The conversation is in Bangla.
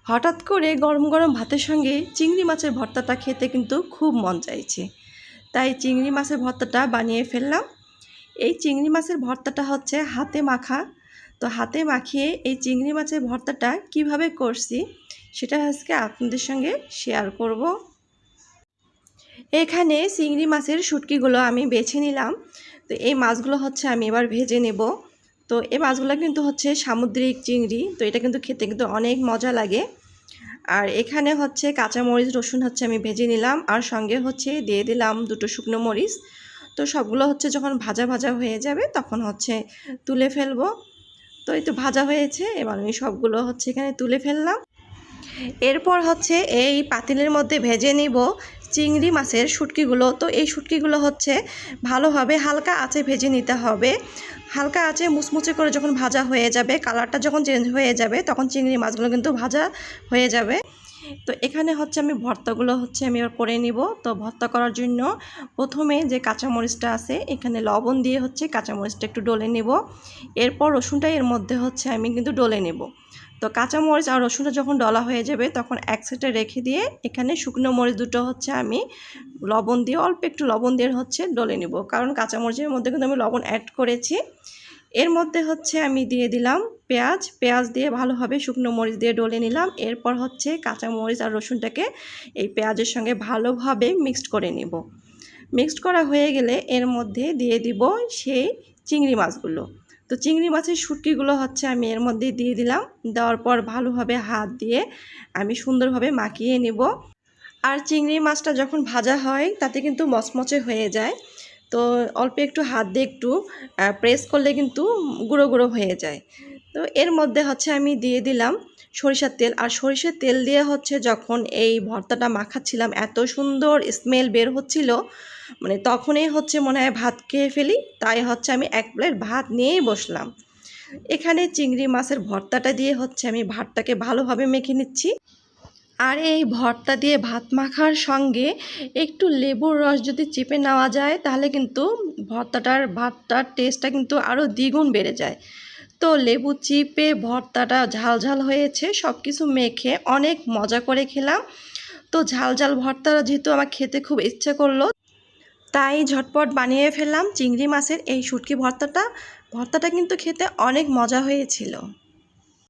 হঠাৎ করে গরম গরম ভাতের সঙ্গে চিংড়ি মাছের ভর্তাটা খেতে কিন্তু খুব মন চাইছে, তাই চিংড়ি মাছের ভর্তাটা বানিয়ে ফেললাম। এই চিংড়ি মাছের ভর্তাটা হচ্ছে হাতে মাখা। তো হাতে মাখিয়ে এই চিংড়ি মাছের ভর্তাটা কিভাবে করছি সেটা আজকে আপনাদের সঙ্গে শেয়ার করব। এখানে চিংড়ি মাছের শুটকিগুলো আমি বেছে নিলাম। তো এই মাছগুলো হচ্ছে আমি এবার ভেজে নেব। তো এই মাছগুলো কিন্তু হচ্ছে সামুদ্রিক চিংড়ি, তো এটা কিন্তু খেতে কিন্তু অনেক মজা লাগে। আর এখানে হচ্ছে কাঁচামরিচ রসুন হচ্ছে আমি ভেজে নিলাম, আর সঙ্গে হচ্ছে দিয়ে দিলাম 2টো শুকনো মরিচ। তো সবগুলো হচ্ছে যখন ভাজা ভাজা হয়ে যাবে তখন হচ্ছে তুলে ফেলবো। তো এই তো ভাজা হয়েছে, এবার আমি সবগুলো হচ্ছে এখানে তুলে ফেললাম। এরপর হচ্ছে এই পাতিলের মধ্যে ভেজে নিব চিংড়ি মাছের শুটকিগুলো। তো এই শুটকিগুলো হচ্ছে ভালোভাবে হালকা আঁচে ভেজে নিতে হবে। হালকা আঁচে মুচমুচে করে যখন ভাজা হয়ে যাবে, কালারটা যখন চেঞ্জ হয়ে যাবে, তখন চিংড়ি মাছগুলো কিন্তু ভাজা হয়ে যাবে। তো এখানে হচ্ছে আমি ভর্তাগুলো হচ্ছে আমি এবার করে নিব। তো ভর্তা করার জন্য প্রথমে যে কাঁচামরিচটা আছে এখানে লবণ দিয়ে হচ্ছে কাঁচামরিচটা একটু ডলে নেব। এরপর রসুনটা এর মধ্যে হচ্ছে আমি কিন্তু ডলে নেব। তো কাঁচামরিচ আর রসুনটা যখন ডলা হয়ে যাবে তখন এক সাইডে রেখে দিয়ে এখানে শুকনো মরিচ 2টো হচ্ছে আমি লবণ দিয়ে অল্প একটু লবণ দিয়ে হচ্ছে ডলে নেব, কারণ কাঁচামরিচের মধ্যে কিন্তু আমি লবণ অ্যাড করেছি। এর মধ্যে হচ্ছে আমি দিয়ে দিলাম পেঁয়াজ দিয়ে ভালোভাবে শুকনো মরিচ দিয়ে ডলে নিলাম। এরপর হচ্ছে কাঁচামরিচ আর রসুনটাকে এই পেঁয়াজের সঙ্গে ভালোভাবে মিক্সড করে নেব। মিক্সড করা হয়ে গেলে এর মধ্যে দিয়ে দিব সেই চিংড়ি মাছগুলো। তো চিংড়ি মাছের শুটকিগুলো হচ্ছে আমি এর মধ্যে দিয়ে দিলাম। দেওয়ার পর ভালোভাবে হাত দিয়ে আমি সুন্দরভাবে মাখিয়ে নেব। আর চিংড়ি মাছটা যখন ভাজা হয় তাতে কিন্তু মচমচে হয়ে যায়। তো অল্প একটু হাত দিয়ে একটু প্রেস করলে কিন্তু গুঁড়ো গুঁড়ো হয়ে যায়। তো এর মধ্যে হচ্ছে আমি দিয়ে দিলাম সরিষার তেল। আর সরিষার তেল দিয়ে হচ্ছে যখন এই ভর্তাটা মাখাচ্ছিলাম এত সুন্দর স্মেল বের হচ্ছিল, মানে তখনই হচ্ছে মনে হয় ভাত খেয়ে ফেলি। তাই হচ্ছে আমি 1 প্লেট ভাত নিয়েই বসলাম। এখানে চিংড়ি মাছের ভর্তাটা দিয়ে হচ্ছে আমি ভাতটাকে ভালোভাবে মেখে নিচ্ছি। আর এই ভর্তা দিয়ে ভাত মাখার সঙ্গে একটু লেবুর রস যদি চেপে নেওয়া যায় তাহলে কিন্তু ভাতটার টেস্টটা কিন্তু আরও দ্বিগুণ বেড়ে যায়। তো লেবু চিপে ভর্তাটা ঝাল ঝাল হয়েছে, সব কিছু মেখে অনেক মজা করে খেলাম। তো ঝাল ঝাল ভর্তাটা যেহেতু আমার খেতে খুব ইচ্ছে করলো, তাই ঝটপট বানিয়ে ফেললাম চিংড়ি মাছের এই শুটকি ভর্তাটা। ভর্তাটা কিন্তু খেতে অনেক মজা হয়েছিল।